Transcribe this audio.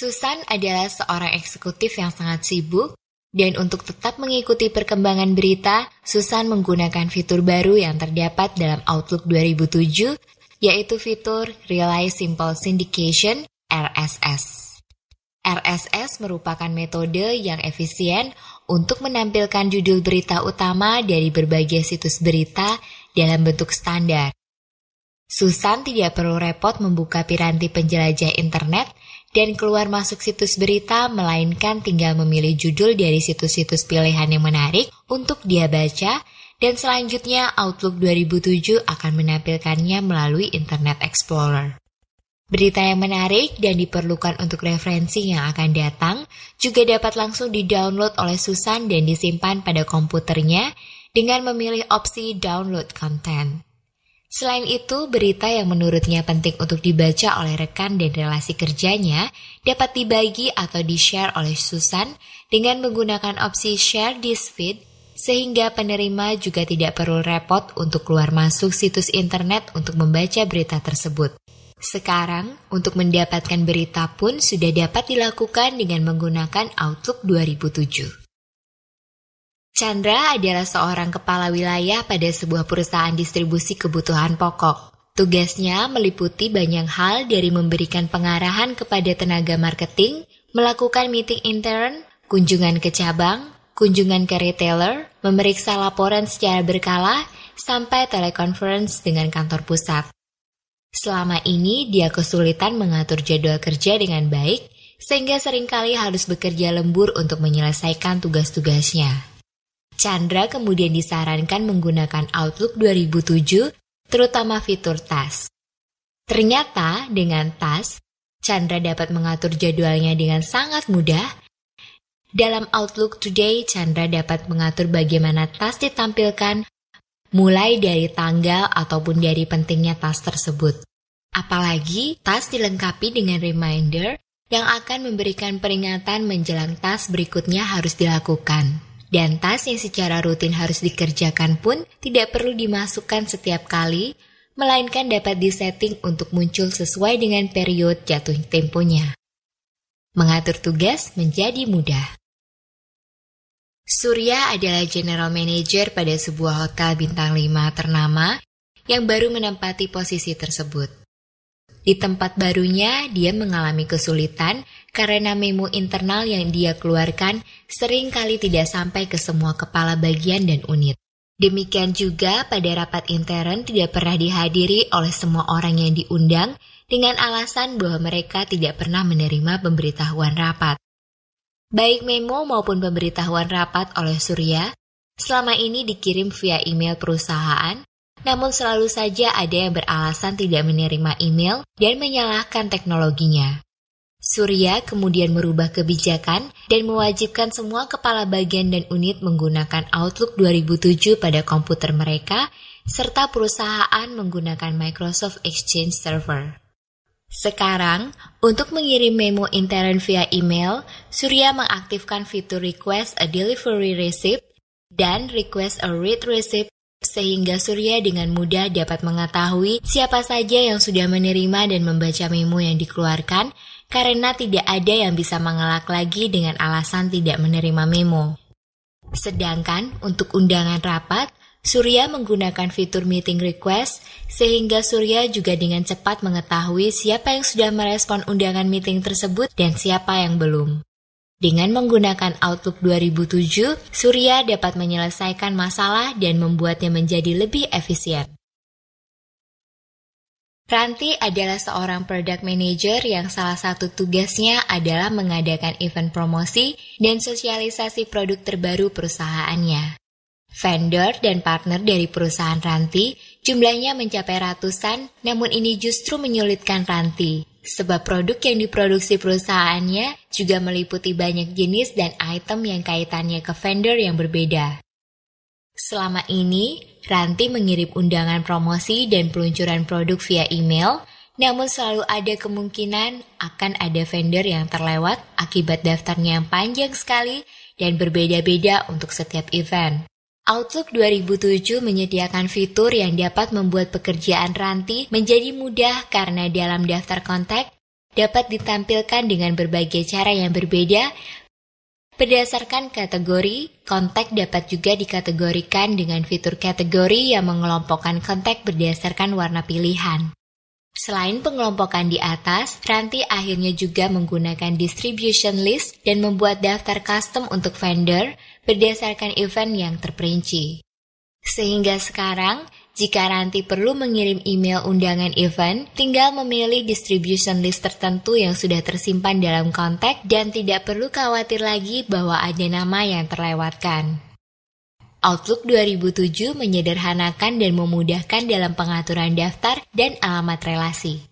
Susan adalah seorang eksekutif yang sangat sibuk, dan untuk tetap mengikuti perkembangan berita, Susan menggunakan fitur baru yang terdapat dalam Outlook 2007, yaitu fitur Relay Simple Syndication (RSS). RSS merupakan metode yang efisien untuk menampilkan judul berita utama dari berbagai situs berita dalam bentuk standar. Susan tidak perlu repot membuka piranti penjelajah internet dan keluar masuk situs berita, melainkan tinggal memilih judul dari situs-situs pilihan yang menarik untuk dia baca, dan selanjutnya Outlook 2007 akan menampilkannya melalui Internet Explorer. Berita yang menarik dan diperlukan untuk referensi yang akan datang juga dapat langsung di-download oleh Susan dan disimpan pada komputernya dengan memilih opsi Download Content. Selain itu, berita yang menurutnya penting untuk dibaca oleh rekan dan relasi kerjanya dapat dibagi atau di-share oleh Susan dengan menggunakan opsi Share This Feed, sehingga penerima juga tidak perlu repot untuk keluar masuk situs internet untuk membaca berita tersebut. Sekarang, untuk mendapatkan berita pun sudah dapat dilakukan dengan menggunakan Outlook 2007. Chandra adalah seorang kepala wilayah pada sebuah perusahaan distribusi kebutuhan pokok. Tugasnya meliputi banyak hal dari memberikan pengarahan kepada tenaga marketing, melakukan meeting intern, kunjungan ke cabang, kunjungan ke retailer, memeriksa laporan secara berkala, sampai telekonferensi dengan kantor pusat. Selama ini dia kesulitan mengatur jadwal kerja dengan baik, sehingga seringkali harus bekerja lembur untuk menyelesaikan tugas-tugasnya. Chandra kemudian disarankan menggunakan Outlook 2007, terutama fitur Task. Ternyata dengan Task, Chandra dapat mengatur jadwalnya dengan sangat mudah. Dalam Outlook Today, Chandra dapat mengatur bagaimana task ditampilkan, mulai dari tanggal ataupun dari pentingnya task tersebut. Apalagi, task dilengkapi dengan reminder yang akan memberikan peringatan menjelang task berikutnya harus dilakukan. Dan task yang secara rutin harus dikerjakan pun tidak perlu dimasukkan setiap kali, melainkan dapat disetting untuk muncul sesuai dengan periode jatuh temponya. Mengatur tugas menjadi mudah. Surya adalah General Manager pada sebuah hotel bintang 5 ternama yang baru menempati posisi tersebut. Di tempat barunya, dia mengalami kesulitan karena memo internal yang dia keluarkan sering kali tidak sampai ke semua kepala bagian dan unit. Demikian juga pada rapat intern tidak pernah dihadiri oleh semua orang yang diundang dengan alasan bahwa mereka tidak pernah menerima pemberitahuan rapat. Baik memo maupun pemberitahuan rapat oleh Surya selama ini dikirim via email perusahaan, namun selalu saja ada yang beralasan tidak menerima email dan menyalahkan teknologinya. Surya kemudian merubah kebijakan dan mewajibkan semua kepala bagian dan unit menggunakan Outlook 2007 pada komputer mereka, serta perusahaan menggunakan Microsoft Exchange Server. Sekarang, untuk mengirim memo intern via email, Surya mengaktifkan fitur Request a Delivery Receipt dan Request a Read Receipt, sehingga Surya dengan mudah dapat mengetahui siapa saja yang sudah menerima dan membaca memo yang dikeluarkan, karena tidak ada yang bisa mengelak lagi dengan alasan tidak menerima memo. Sedangkan untuk undangan rapat, Surya menggunakan fitur Meeting Request, sehingga Surya juga dengan cepat mengetahui siapa yang sudah merespon undangan meeting tersebut dan siapa yang belum. Dengan menggunakan Outlook 2007, Surya dapat menyelesaikan masalah dan membuatnya menjadi lebih efisien. Ranti adalah seorang product manager yang salah satu tugasnya adalah mengadakan event promosi dan sosialisasi produk terbaru perusahaannya. Vendor dan partner dari perusahaan Ranti jumlahnya mencapai ratusan, namun ini justru menyulitkan Ranti, sebab produk yang diproduksi perusahaannya juga meliputi banyak jenis dan item yang kaitannya ke vendor yang berbeda. Selama ini, Ranti mengirim undangan promosi dan peluncuran produk via email, namun selalu ada kemungkinan akan ada vendor yang terlewat akibat daftarnya yang panjang sekali dan berbeda-beda untuk setiap event. Outlook 2007 menyediakan fitur yang dapat membuat pekerjaan Ranti menjadi mudah karena dalam daftar kontak, dapat ditampilkan dengan berbagai cara yang berbeda. Berdasarkan kategori, kontak dapat juga dikategorikan dengan fitur kategori yang mengelompokkan kontak berdasarkan warna pilihan. Selain pengelompokan di atas, Ranti akhirnya juga menggunakan distribution list dan membuat daftar custom untuk vendor berdasarkan event yang terperinci. Sehingga sekarang, jika Ranti perlu mengirim email undangan event, tinggal memilih distribution list tertentu yang sudah tersimpan dalam kontak dan tidak perlu khawatir lagi bahwa ada nama yang terlewatkan. Outlook 2007 menyederhanakan dan memudahkan dalam pengaturan daftar dan alamat relasi.